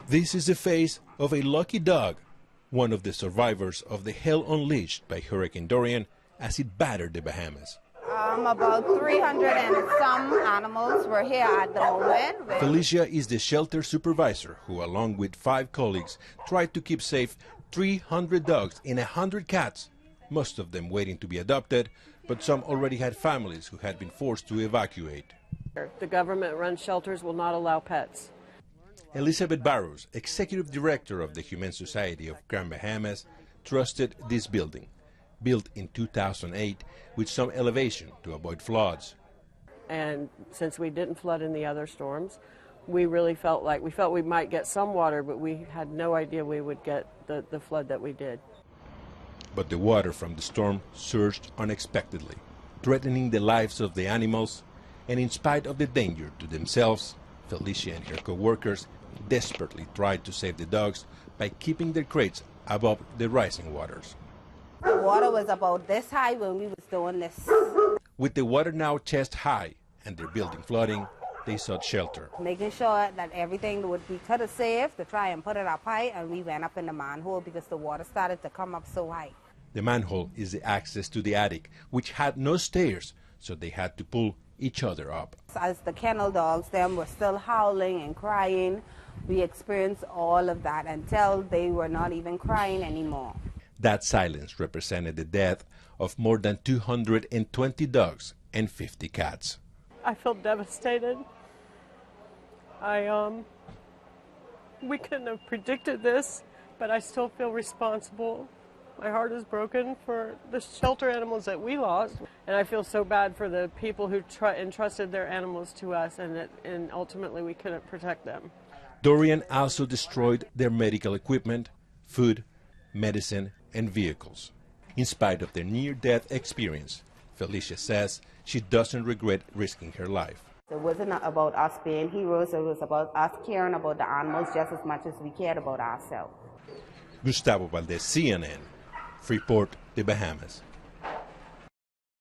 This is the face of a lucky dog, one of the survivors of the hell unleashed by Hurricane Dorian as it battered the Bahamas. About 300 and some animals were here at the moment. Felicia is the shelter supervisor who, along with 5 colleagues, tried to keep safe 300 dogs and 100 cats, most of them waiting to be adopted, but some already had families who had been forced to evacuate. The government-run shelters will not allow pets. Elizabeth Barrows, executive director of the Humane Society of Grand Bahamas, trusted this building, built in 2008 with some elevation to avoid floods. And since we didn't flood in the other storms, we really felt we might get some water, but we had no idea we would get the flood that we did. But the water from the storm surged unexpectedly, threatening the lives of the animals, and in spite of the danger to themselves, Felicia and her co-workers desperately tried to save the dogs by keeping their crates above the rising waters. The water was about this high when we was doing this. With the water now chest high and their building flooding, they sought shelter. Making sure that everything would be cut or safe to try and put it up high, and we went up in the manhole because the water started to come up so high. The manhole is the access to the attic, which had no stairs, so they had to pull each other up. As the kennel dogs, them were still howling and crying. We experienced all of that until they were not even crying anymore. That silence represented the death of more than 220 dogs and 50 cats. I feel devastated. We couldn't have predicted this, but I still feel responsible. My heart is broken for the shelter animals that we lost, and I feel so bad for the people who entrusted their animals to us, and ultimately we couldn't protect them. Dorian also destroyed their medical equipment, food, medicine, and vehicles. In spite of their near-death experience, Felicia says she doesn't regret risking her life. It wasn't about us being heroes, it was about us caring about the animals just as much as we cared about ourselves. Gustavo Valdez, CNN, Freeport, the Bahamas.